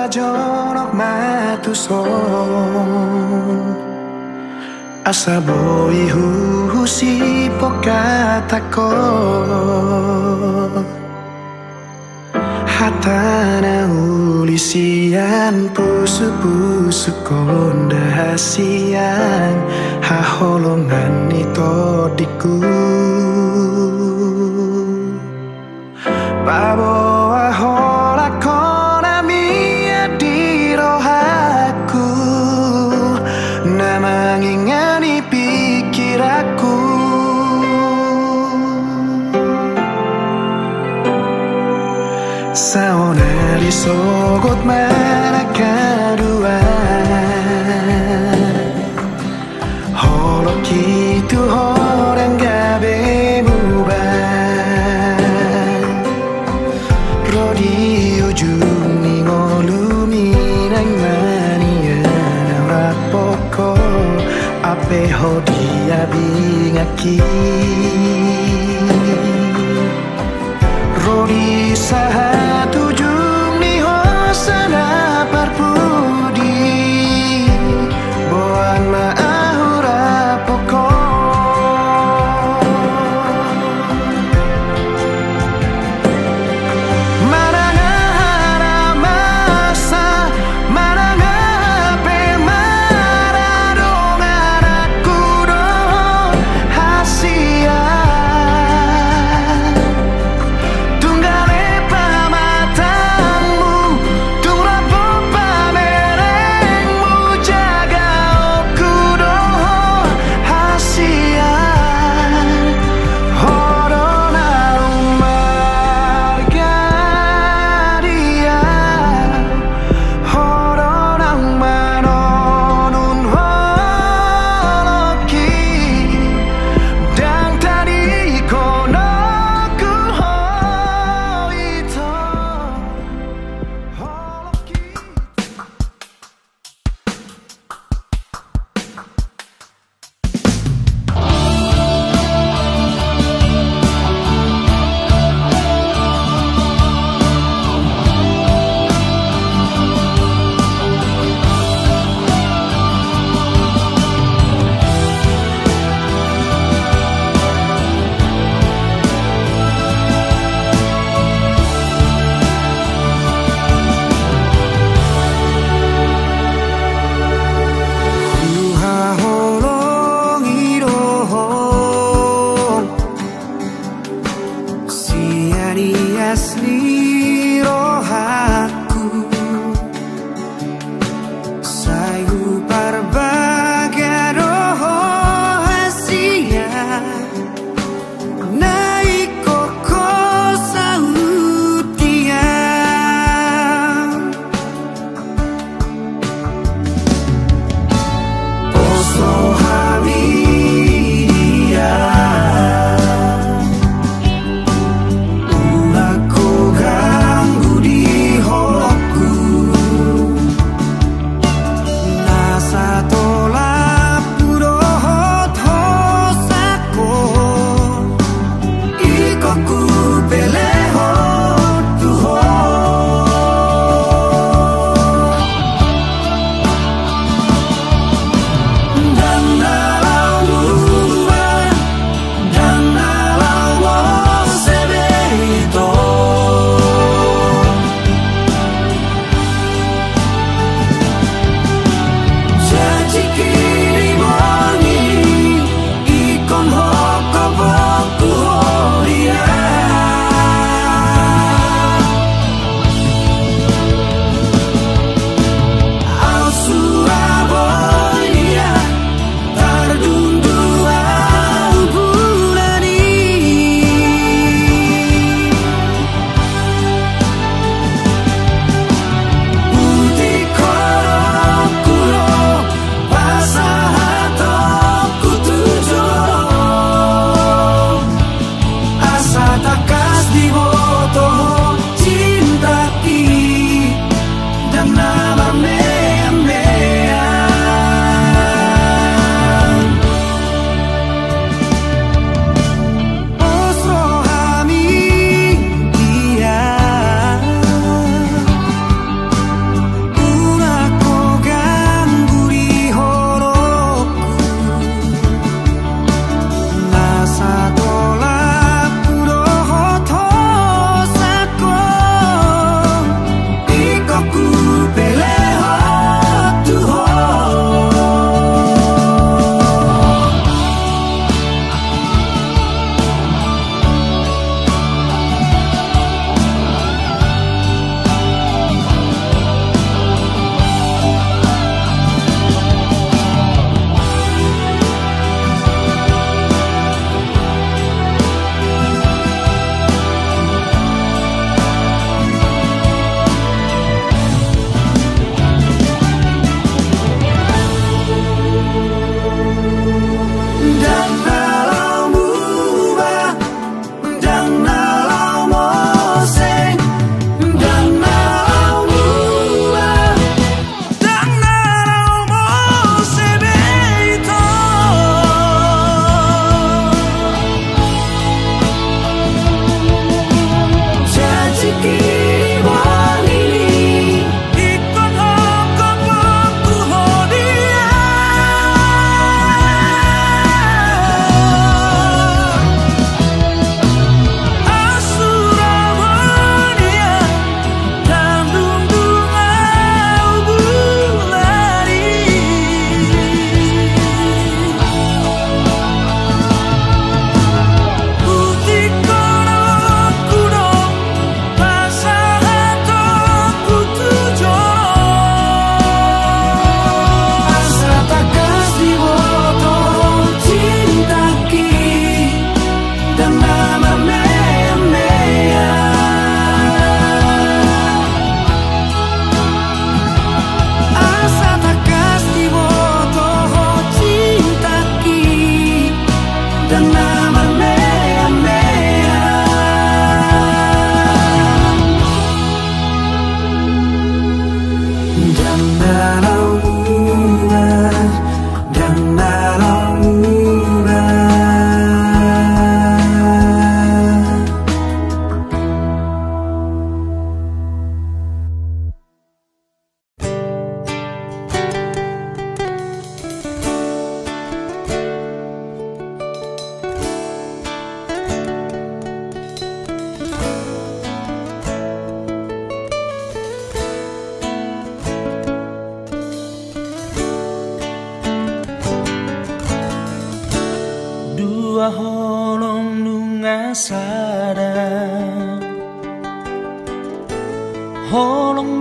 jonok matuson asa boi husi pokatako hatana ulisian pusu-pusu kondasian haholongan ito diku bawa hola kona mia di rohaku namang ingani pikiraku saona disogot mana kadua holo kitu orang gabe di ujung ni ngolumi nang mania rapoko ape hodia bingaki rodi sahat ujung ni hosana parpudi boan maahura poko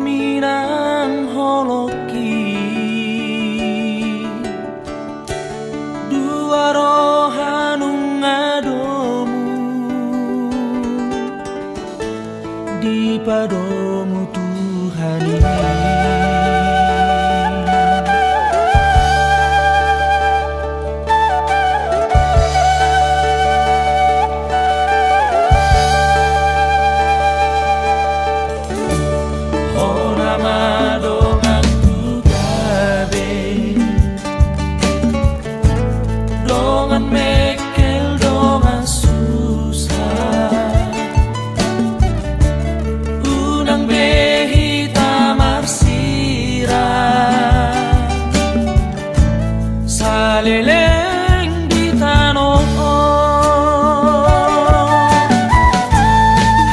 minang holoki dua rohanung ngadomu di padomu Tuhan ini. Saleleng di tanah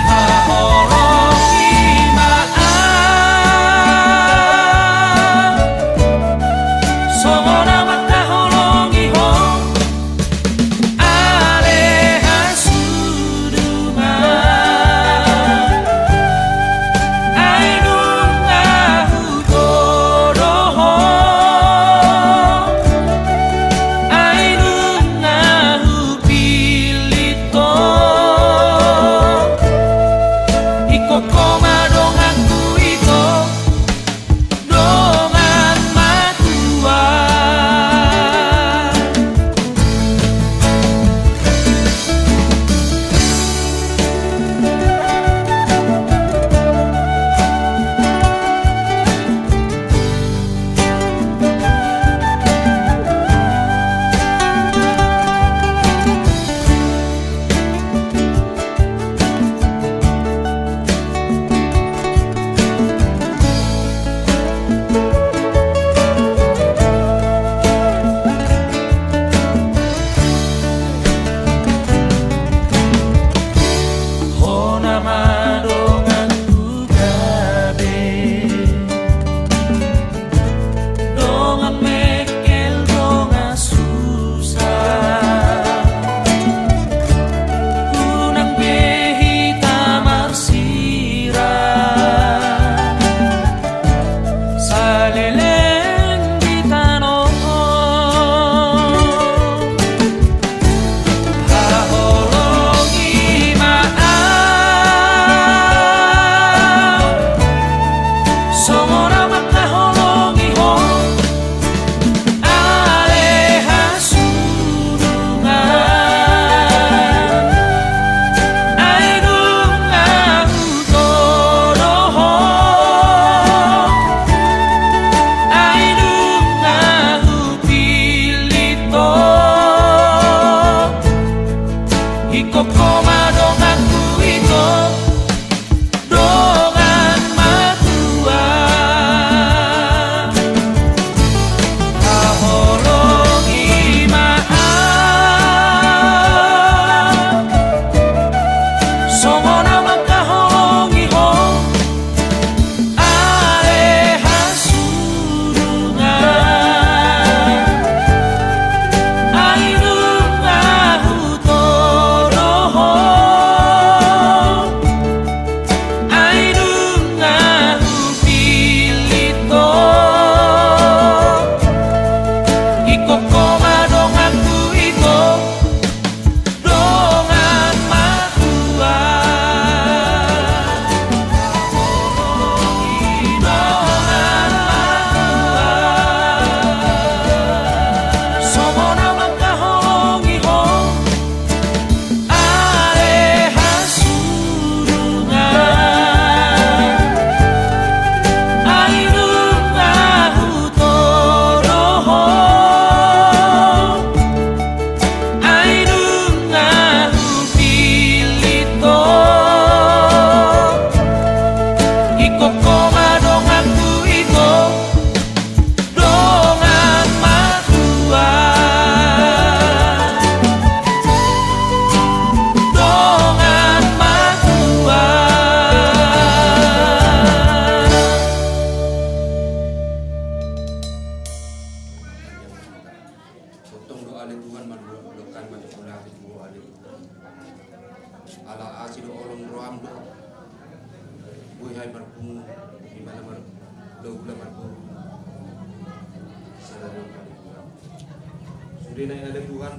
haholongi maaf songona mata holongi ho aleha sudungan ainung ngahu kodoho dongan matua do gula marbu sadar kali Tuhan sudah naik ada Tuhan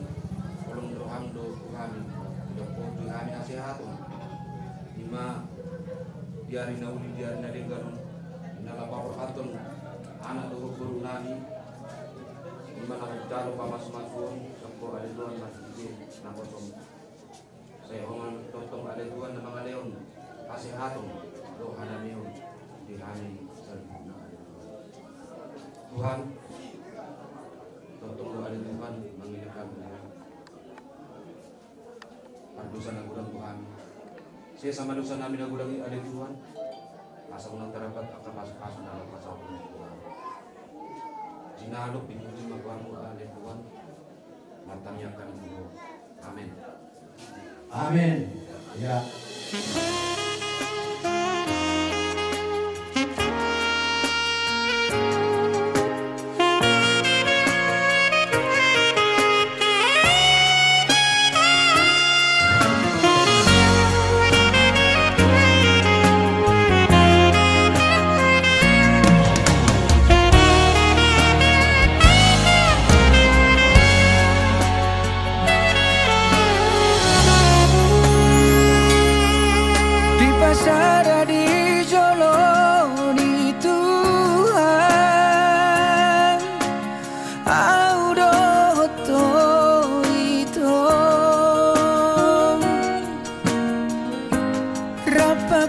tolong doang do kami Joko kami nasihat lima biarin nauli biarin ada garun nala papaton anak do guru nani lima nak jalo pamas masuk sampo ada Tuhan masih nak kosong saya oman totong ada Tuhan nama leon nasihat do hanamion di hari Tuhan totong doa Tuhan mengingatkan dosa nagulang Tuhan saya sama dosa nami nagulang ada Tuhan asal menang terdapat akan masuk dalam pasal Tuhan jinaluk dimuji magwamu ada Tuhan matanya akan dulu amin amin ya.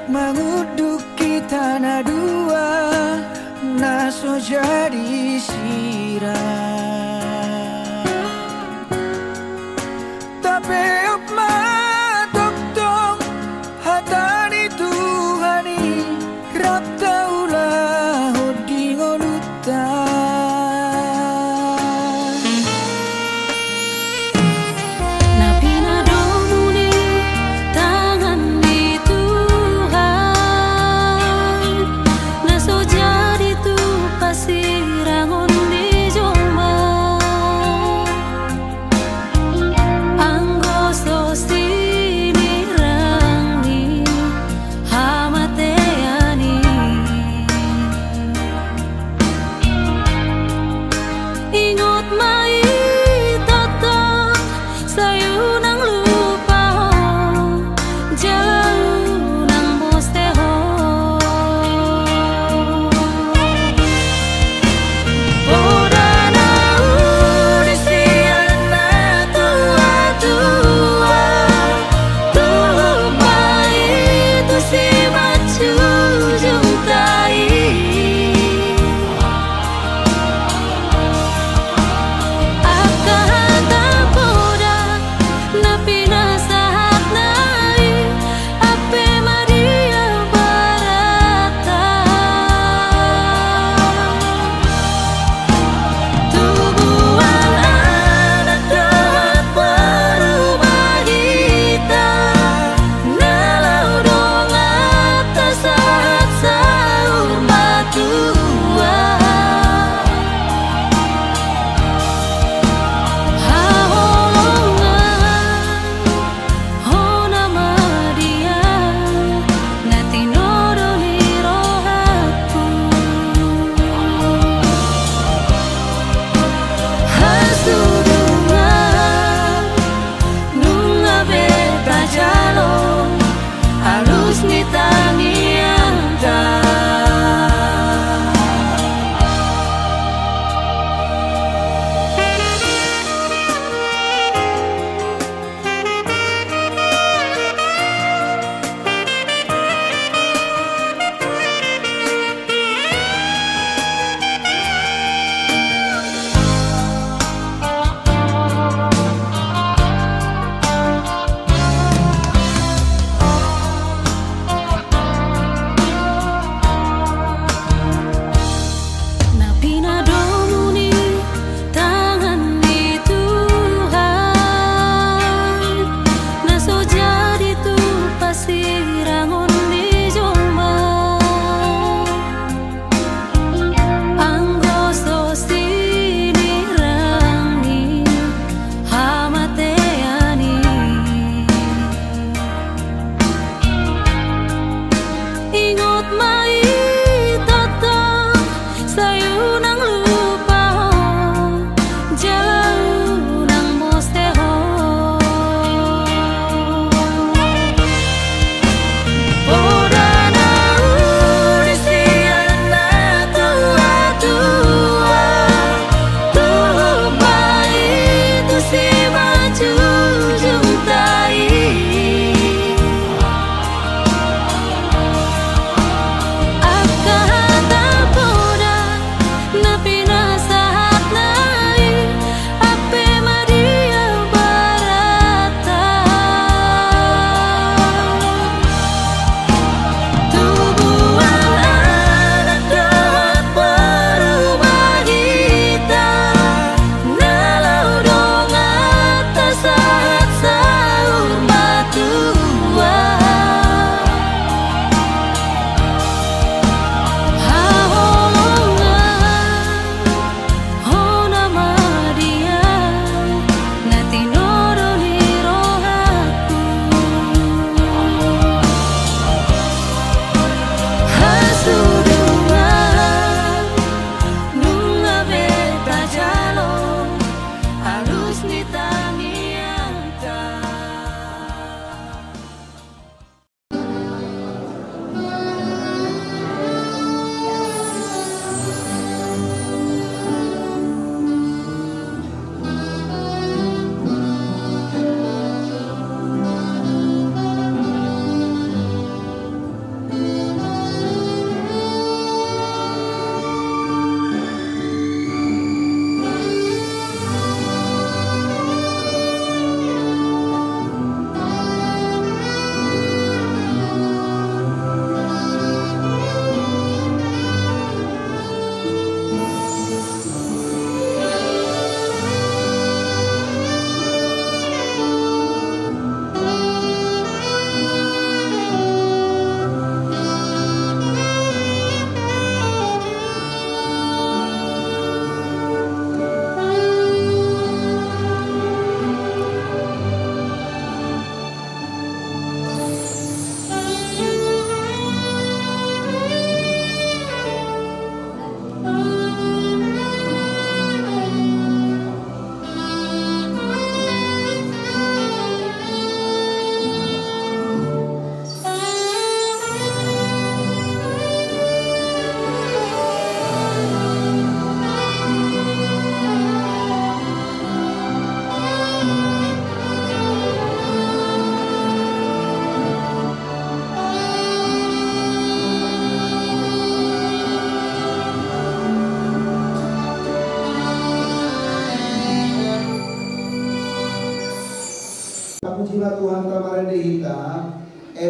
Menguduki tanah dua naso jadi sirah tapi upma toktong hatani Tuhani rap taulah hodi ngolutan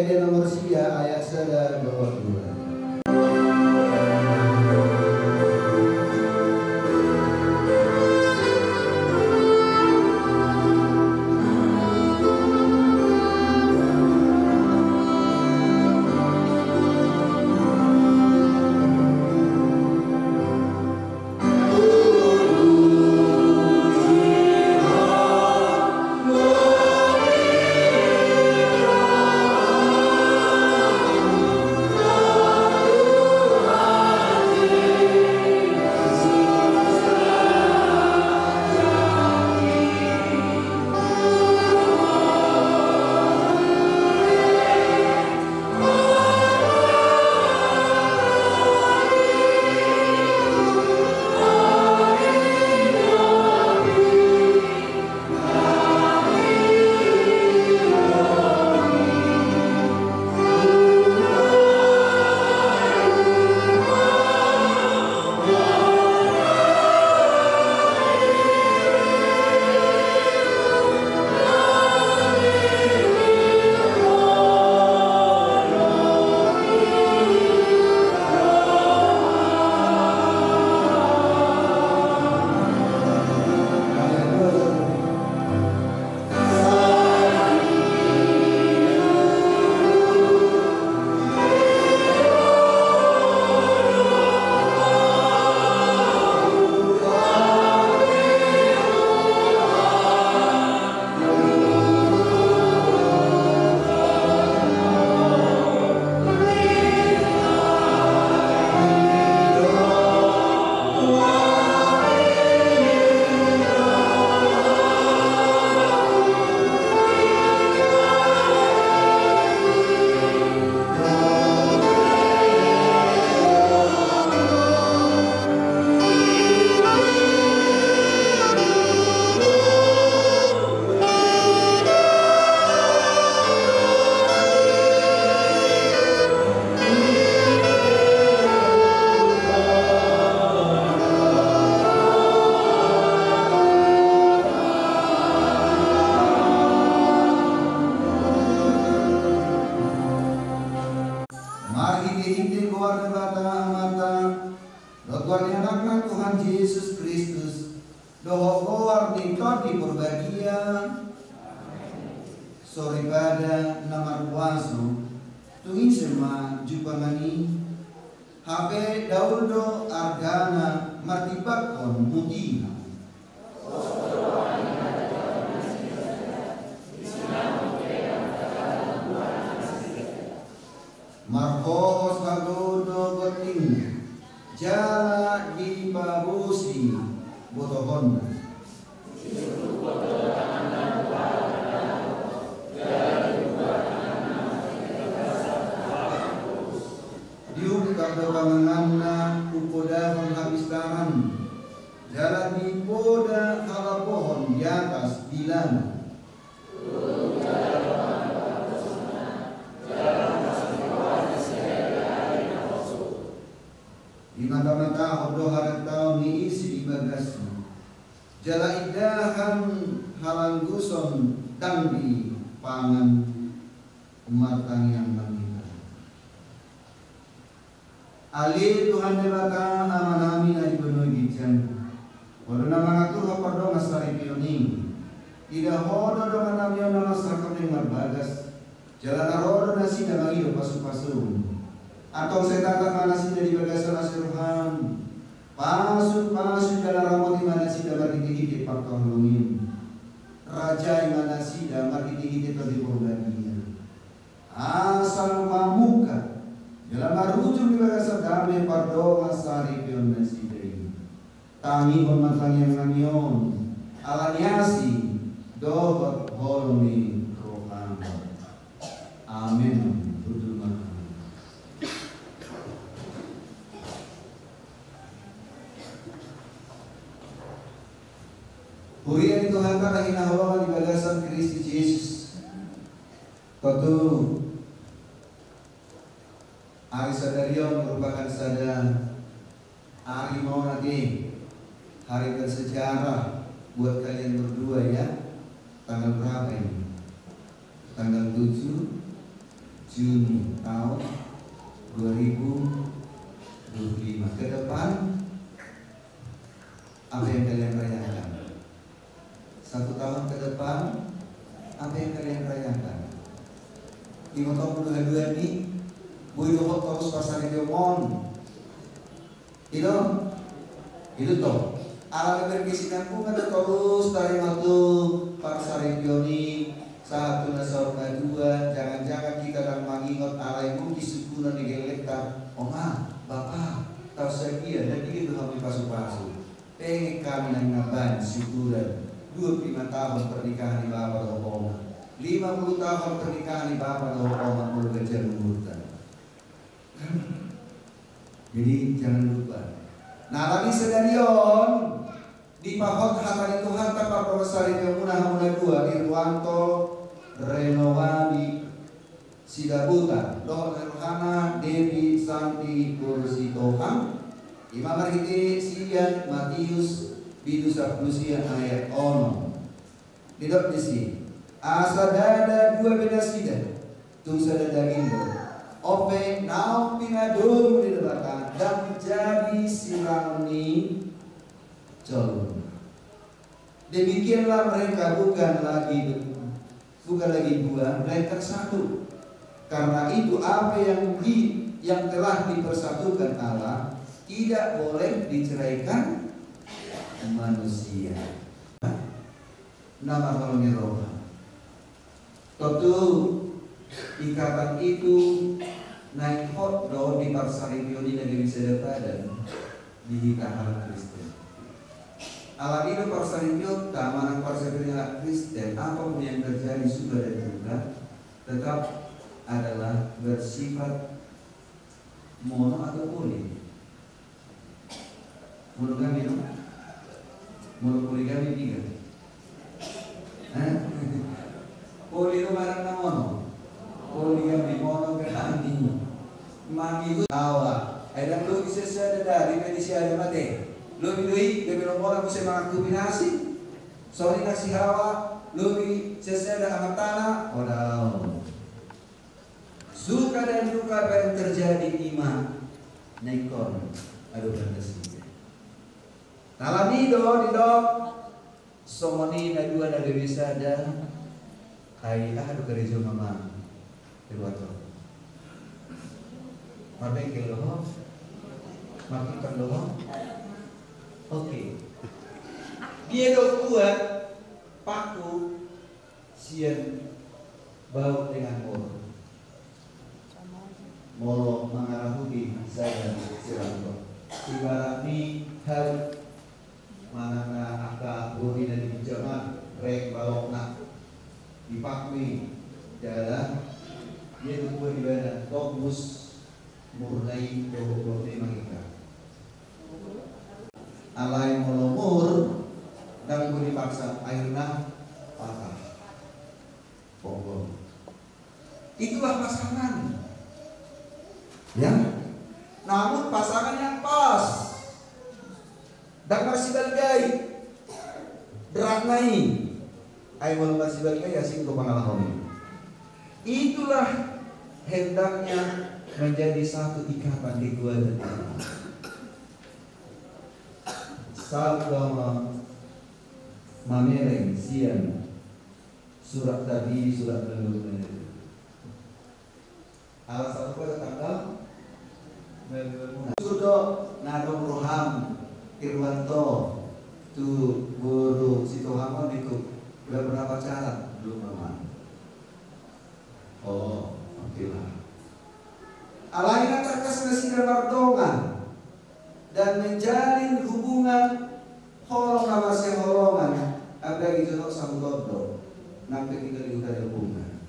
Ede nomor sia ayat 22. Soribada namar waso tungin sema jupangani habe dauldo argana martipakon mutina marhos kagodo goting jala di babusi botohon kado panganganna upoda habis tangan jalan di poda kala pohon di atas bilang di mata-mata odoh harat tahun ni isi di bagasi jala idahan halang guson dan di pangan umat yang Ali Tuhan debaka amanami na ibunoy gityan. Wala na mga tuha pardo nga sa ripioning. Ida hodo do manamyo na masakap ng marbagas. Jala na rodo na sida mangido pasu-pasu. Atong sa tatak na sida di bagas na sirhan. Pasut-pasut jala ramot di mana sida margiti-giti pagtolongin. Raja mana sida margiti-giti to di purganian. Asal mamuka. Dalam marujung di bagasa dame pardo masari pion nasidei. Tangi hormat yang namion. Alaniasi dohot holomi roham. Amin. Tutul makan. Purihan Tuhan ka hinahawakan di bagasan Kristus Yesus. Patu hari sadarion merupakan sada hari mau nanti hari bersejarah buat kalian berdua ya. Tanggal berapa ini? Tanggal 7 Juni tahun 2025 ke depan, apa yang kalian rayakan? 1 tahun ke depan, apa yang kalian rayakan? Di tahun 2022 ini, Boy dohot terus pasar Diomon. Itu toh. Alam berkisinan pun ada terus dari waktu pasar Dioni 1 nasabah 2. Jangan-jangan kita dan mengingat alaimu disukunan digelekkan. Bapak, tahu saya dan dia itu kami pasu-pasu. Pengen kami yang ngaban syukuran 25 tahun pernikahan di Bapak Dohoma, 50 tahun pernikahan di Bapak Dohoma mulai kejar umurkan. Jadi jangan lupa. Nah lagi sedarion di pahot hatari Tuhan tanpa profesari kemunah 2 Irwanto Renowadi Sidabuta Dohon Rohana Dewi Santi Kursi Tohang Imam Marhiti Sian Matius Bidu Saplusia ayat ono tidak disi asa dada 2 beda sidan tung sada daging ope naum pingadum di depan dan menjadi sirani colong. Demikianlah mereka bukan lagi 2, melainkan 1. Karena itu apa yang telah dipersatukan Allah tidak boleh diceraikan manusia. Nama kalungnya roh. Tentu ikatan itu naik hot do di parsari di negeri sedepadan di hikahal Kristen. Alam itu parsari mana parsari Kristen apapun yang terjadi sudah dan juga tetap adalah bersifat mono atau poli. Monogami no? Monopoligami 3. Poli itu barang na mono. Poligami monogami. Mangi awa. Ay lu bisa sada dari medisi ada mate. Lu bidui bebelo orang bisa mengakuminasi. Sorry kasih hawa. Lu bisa sada amat tanah. Odau. Suka dan duka yang terjadi iman naikon aduh berkesih. Talamido didok somoni na 2 na bisa ada ay aduh kerejo mama terwato. Mabengkel loh, makikan loh. Oke. Dia buat paku sian bau dengan molo mangarahuti saya siranto. Ibarat ni hal mana aka buri dan pinjaman rek bau nak dipakui jalan dia tuh ibadah fokus murnai dohok mangika. Alai molomur dan gue dipaksa airna patah. Pokok. Itulah pasangan. Ya, namun pasangan yang pas dan masih bagai berangai ayo masih bagai asing ke pengalaman. Itulah hendaknya menjadi satu ikatan di dua dan Salgama Mamereng Sian surat tadi surat leluhur alasan apa tanggal sudah nadong roham Irwanto tu guru situ hamon itu udah berapa cara belum aman. Oh oke lah. Alaina terkasih bardongan dan menjalin hubungan holong sama seholongan ada gitu no samudodro nampak kita diutar hubungan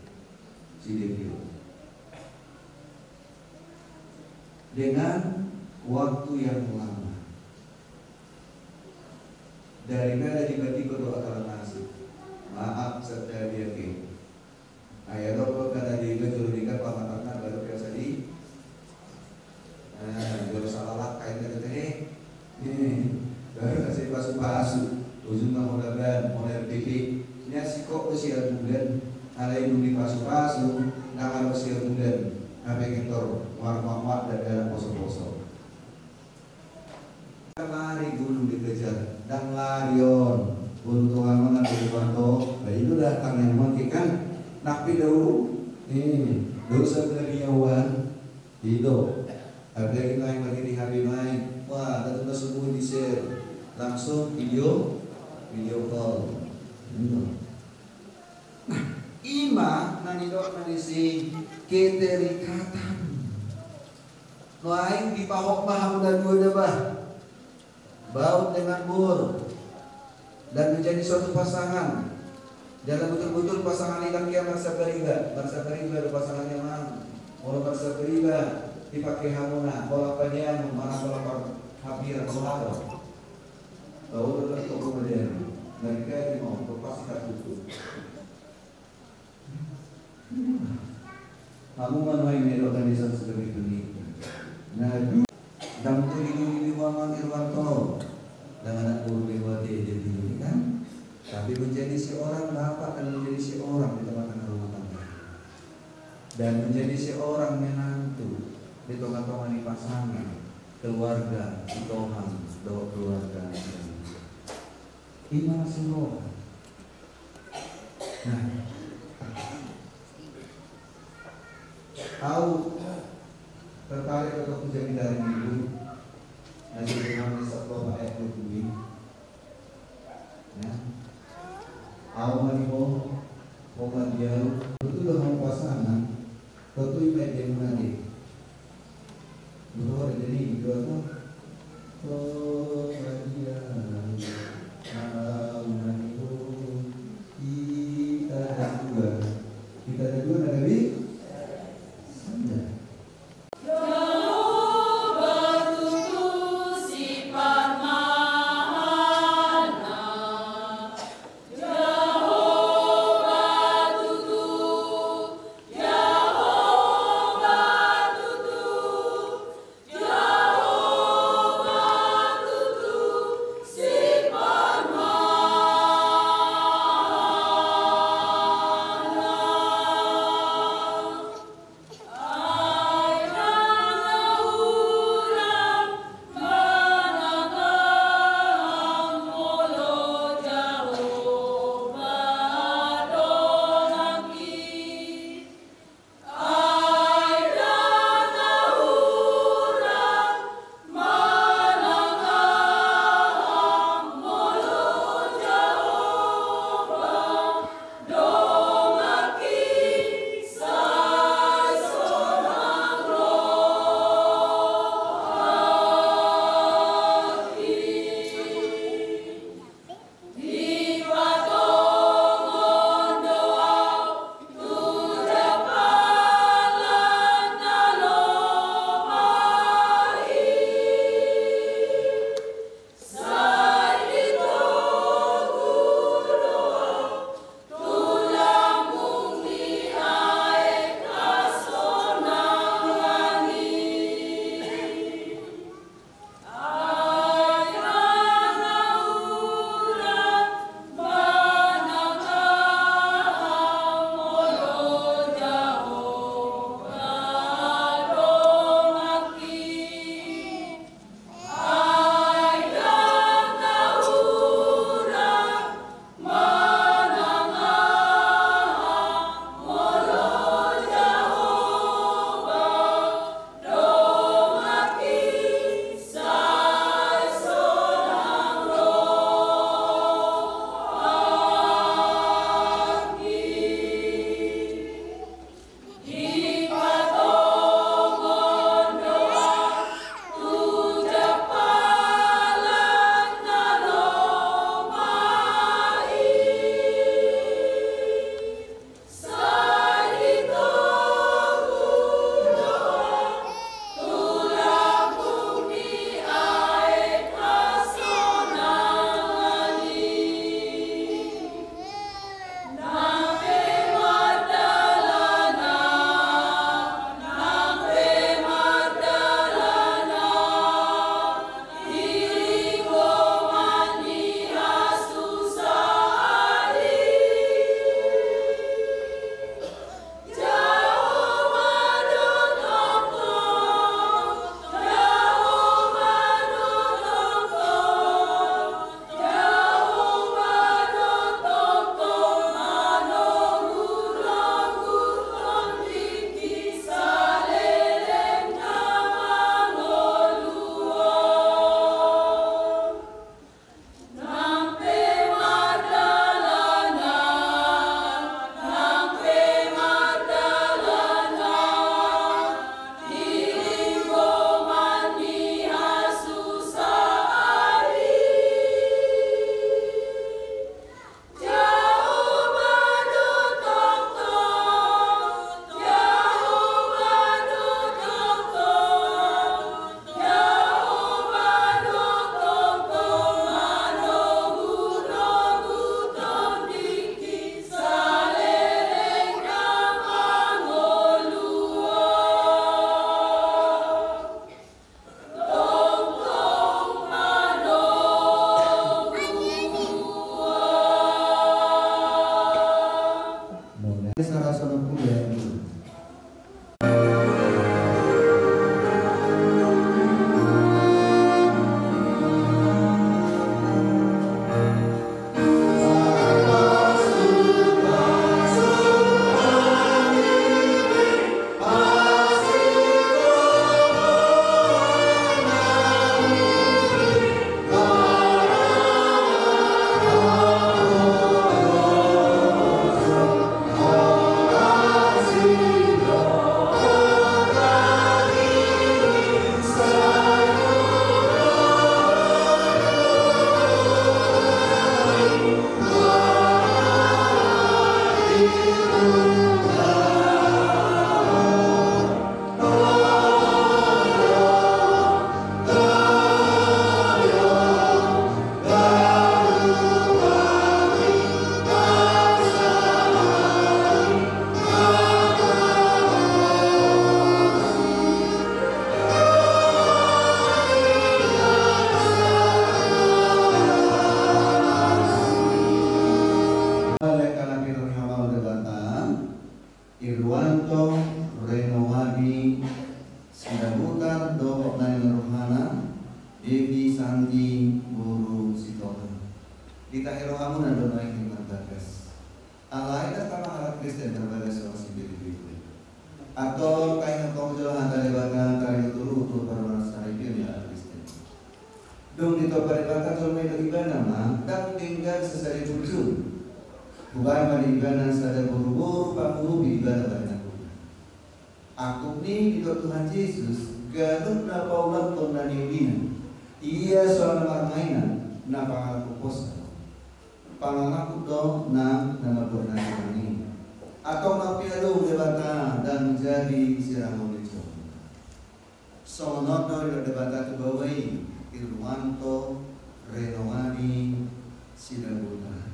si Devio dengan waktu yang lama daripada tiba-tiba doa nasi maaf serta dia ke ayat doa kata dia betul dikat pamatangan baru biasa di baru salah kaitnya teh baru kasih pasu ujungnya modal model TV nya si kok usia bulan alai dulu pasu-pasu nama usia bulan dalam poso-poso. Lari gunung dikejar dan larion untuk amanah dari Wanto. Nah itu datang yang mengkikan napi dahulu. Dosa keriawan itu. Harga kita yang lagi di hari naik. Wah, tentu semua di share langsung video call. Nah, ima nani dok nani si keterikatan. Lain di pahok paham dan dua debah. Baut dengan bur dan menjadi suatu pasangan. Jangan betul-betul pasangan ikan kia bangsa beriba ada pasangan yang mana? Kalau bangsa beriba dipakai hamuna, kalau panjang mana kalau habir kalau tahu betul kemudian mereka ini mau pasti tertutup. Kamu manuai melo organisasi seperti ini. Nah, dan melindungi Muhammad Irwanto dengan anak guru Dewati jadi ini kan, tapi menjadi seorang bapak dan menjadi seorang di tengah-tengah rumah tangga dan menjadi seorang menantu di tengah-tengah pasangan keluarga di Tuhan doa keluarga iman semua. Nah, tahu tertarik untuk menjadi dari ibu Nabi Muhammad sallallahu alaihi wasallam. Ya, awal ibu, obat jauh, itu dah mau pasangan, tentu ibadah yang menarik. Betul jadi dua tu, oh dia, awal ibu, kita Devi Santi Guru Sitohan. Ditahiro hamunan doa yang berbagas. Alain atau mahalat Kristen berbagas sama si Devi. Atau kain kau jalan antara bahkan antara turu untuk para saripin ya Kristen. Dong dito paribata tolong ibadah mah dan tinggal sesari tujuh. Bukan beribadah sadar buru-buru panguru ibadah banyak. Aku ni di Tuhan Yesus ganun na paulat ton na niudina. Iya soal marmainan na pangaku posa. Pangaku do na nabur na ini. Atau mapialu debata dan menjadi siramo itu. Sonono do debata tu bawai Irwanto Renowani Sidabuta.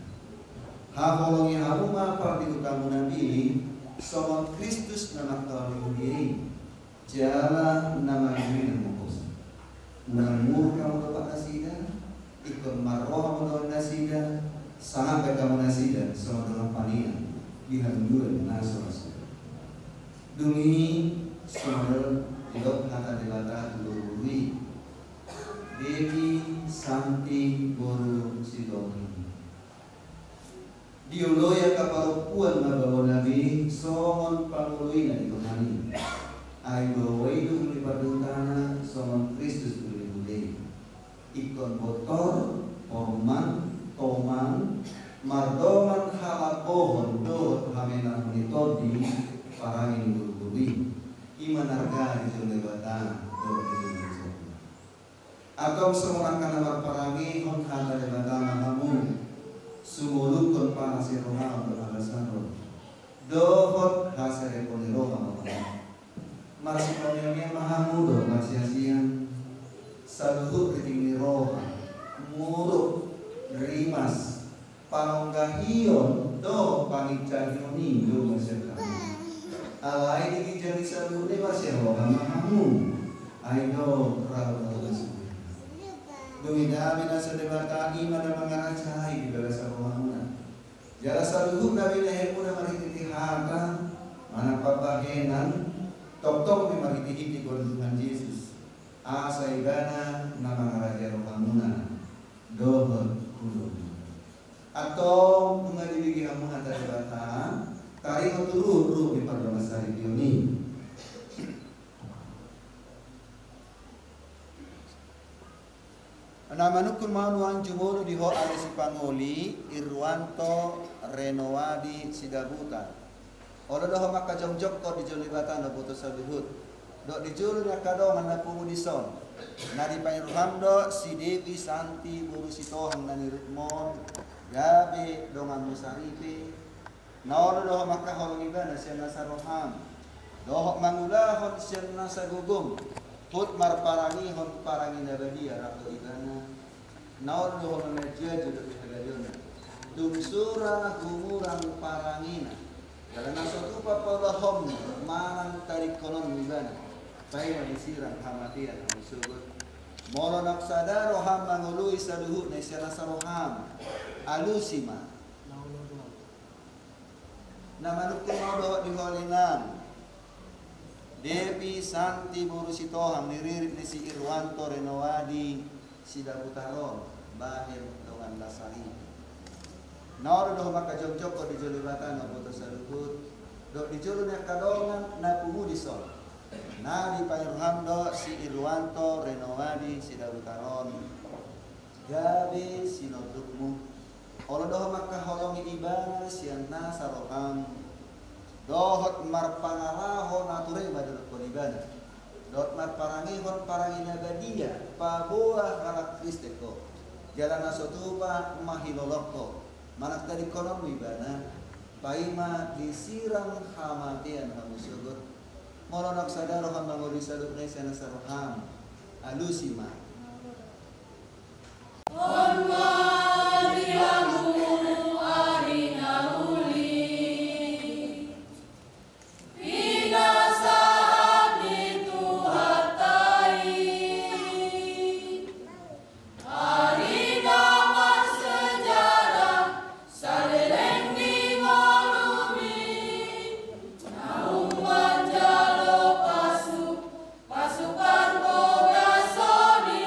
Hakolongi haruma parti utamu nabi Soal Kristus nama kau diri Jala nama ini mengkos Namur kamu dapat nasidah Ikut marwah kamu dapat nasidah Sampai kamu nasidah sama dalam panian Dihanduran nasoras Dumi Saudara Tidak kata dibata Dului Devi Santi Guru Sitohan Diuloya kaparupuan mabawa nabi songon panguluin na ikumani ay baway dong lipadutana songon Kristus buli-buli ikon motor, orman, toman mardoman halakohon dot hamenan menitodi parangin buli-buli imanarga di lebatan dot di atau semua kana parangi hon hata lebatan kamu sumuluk kon panasi roha untuk alasan roh dohot hasil ekoni roha masih konyonya mahamudo masih asian saluhut ketinggi roha muruk rimas panonggahion do pangicahiyoni do masih kami alai dikijani saluhut ini masih roha mahamu aido rawa Dumida mina sedebata iman dan mengaracai di dalam sarwana. Jala saluhuk nabi nehemuna mariti hata mana pabahenan tok-tok ni mariti hiti Tuhan Yesus. Asaibana nama raja rohamuna dohot kudu. Atau mengadibigi hamu hata debata tarik turun di pada masa ini. Namanukun manuan jumulu di ho ali si pangoli Irwanto Renowadi Sidabuta. Olo doho maka jongjok ko di jolibatan do putus saluhut. Do di julu na kadongan na pumudison. Na di pairhamdo si Devi Santi Guru Sitohan na nirutmon. Gabi dongan musaripi. Na olo doho maka holong iba na siya nasa roham. Doho mangulahon siya nasa gugum. Put marparangi hon parangi nabadia rakto ibana naon do hon media judul hagayona dumsura gumurang parangina dalam nasotu papalahom manang tarik kolon ibana pay manisirang hamatian ang sugot molo naksada roham mangului saluhut na isya nasa roham alusima namanuk tinodo di holinam Devi Santi Guru Sitohan niririt ni si Irwanto Renowadi Sidabutaron bahir dengan lasari. Naor do makajog-jog ko di jolibatan na putus saluhut do di jolo na kadongan na pumudison. Na di pairhamdo si Irwanto Renowadi Sidabutaron. Gabi sinodukmu. Olo do makaholongi ibana siyan na saroham. Dohot marpangarahon nature badul kolibana. Dot marparangihon parangina gadia pabuah karak kristeko. Jalan nasotupa mahilolokko. Manak tadi konom ibana. Paima disiram hamatian hamusugot. Molonak sadaro hamanguri saduk nesa nasaroham. Alusima. Pasukan boga sodi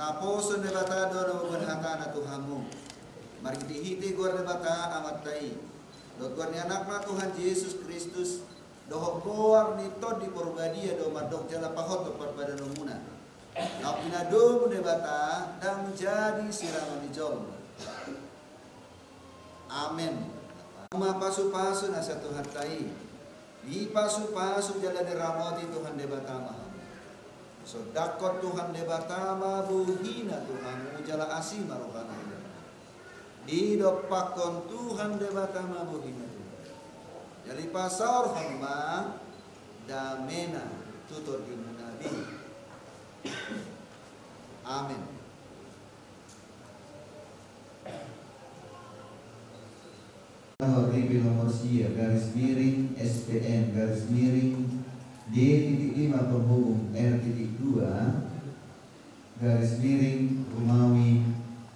naposo ne bata do no benhata na Tuhanmu. Mari kita hiti gor ne bata amat tai. Do gor ni anak na Tuhan Yesus Kristus dohok goar ni tod di porbadia do madok jala pahot to parpada nomuna. Napina do ne bata dan menjadi siraman dijol. Amin. Ma pasu-pasu nasa Tuhan tai. Di pasu-pasu jalan diramoti Tuhan de batama. So dakot Tuhan de batama buhina Tuhan mujala asih marokana. Di dopakon Tuhan de batama buhina. Jadi pasar hamba damena tutur di nabi. Amin. Horribil nomor sia garis miring SPN garis miring D.5 penghubung R.2 garis miring Rumawi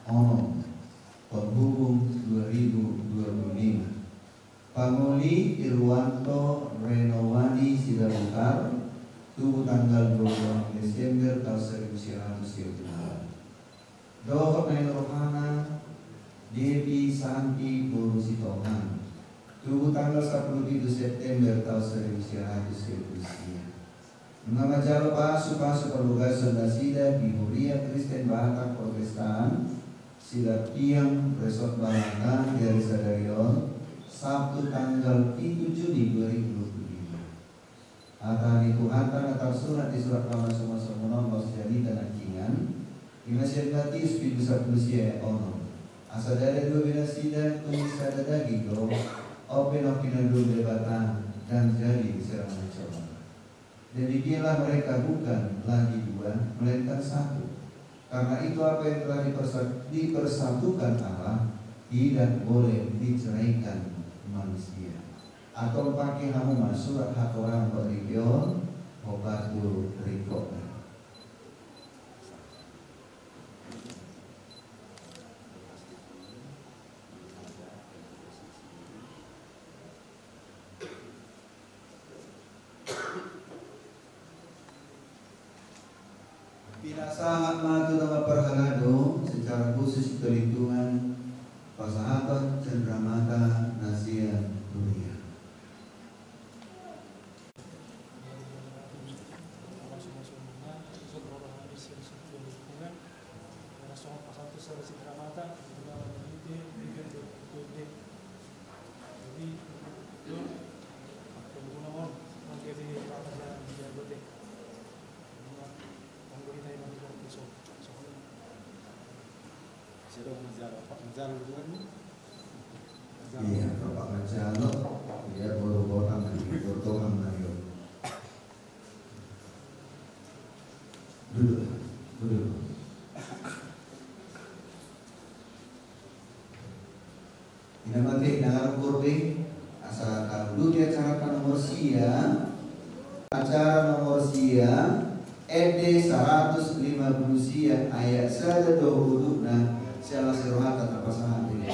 Ono penghubung 2025 Pamuli Irwanto Renowani Sidarukar tubuh tanggal 22 Desember tahun 1900 Dohor Nain Rohana Devi Santi Guru Sitohan tubuh tanggal 17 September tahun 1900 Nama jalo pasu-pasu perlugasan dasida di Huria Kristen Batak Protestan Sila Tiang Resort Batak dari Sadarion Sabtu tanggal 7 Juni 2025 Atani Tuhatan atau surat di surat Rama Suma Nomos Jadi dan Akingan Inasian Batis Pidu Sablusia Ono Asadada dua binasida kunisada daging do open opinadu debatan dan jadi serang mencoba. Demikianlah mereka bukan lagi dua melainkan satu. Karena itu apa yang telah dipersatukan Allah tidak boleh diceraikan manusia. Atau pakai hamu surat hatoran berikion obatul rikok. Pinasahan matu nama perhalado secara khusus perhitungan pasahabat Cendramata Nasian Dunia. Iya, Bapak Ngajalo biar boro-boro bertolong ayo. Duduk. Ini mati dalam kurbi asal kalau dia acara nomor sia ED 150 sia ayat sada do hurufna salah serohatan apa sangat ini.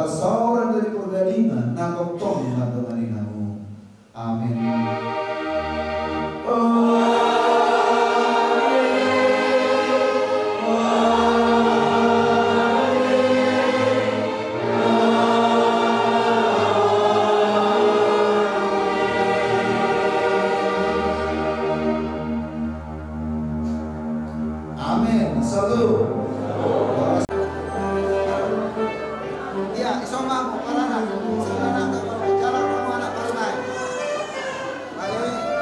Bapa sauran dari pergadingan nakok tong namu. Amin. Amin. Satu. Ya, iso mau karena sekarang jalan kamu anak baru naik. Ayo.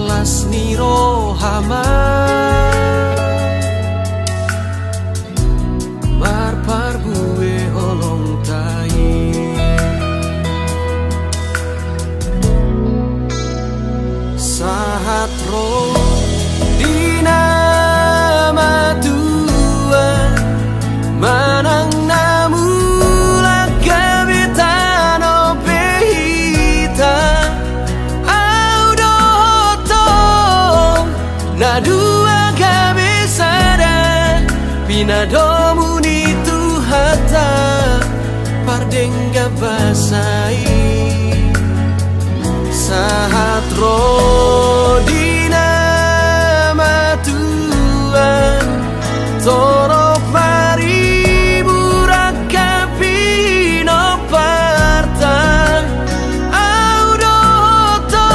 marlas niro hama marpar bue holong tai sahat ro dina Tuhan manang namu lagabitano pehita audotong na dua kabisada pinadomu ni tuhata pardengga basai sahat rodina matuan torop mari burakapi no partan audoto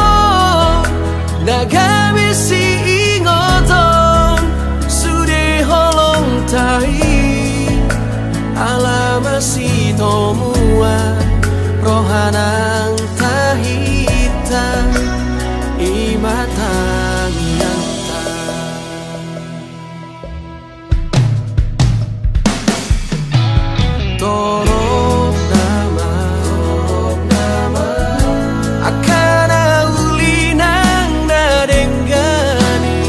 nagamisi ingoton sude holong tai alamasi tomua rohanang tahita imatang nyata torok nama akana ulinang nadenggani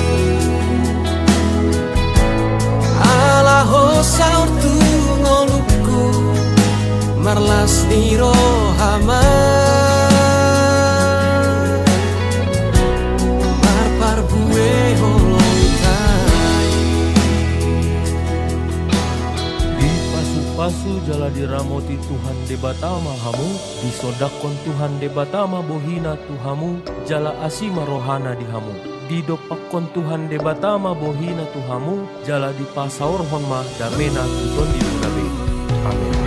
ala hosaur tu ngoluku marlas niro hama marpar bue holong tai Di pasu-pasu jala diramoti Tuhan debatama hamu, disodakon Tuhan debatama bohina Tuhamu, jala asima rohana di hamu. Didopakon Tuhan debatama bohina Tuhamu, jala dipasaur honma damena tuton di budabe. Amin.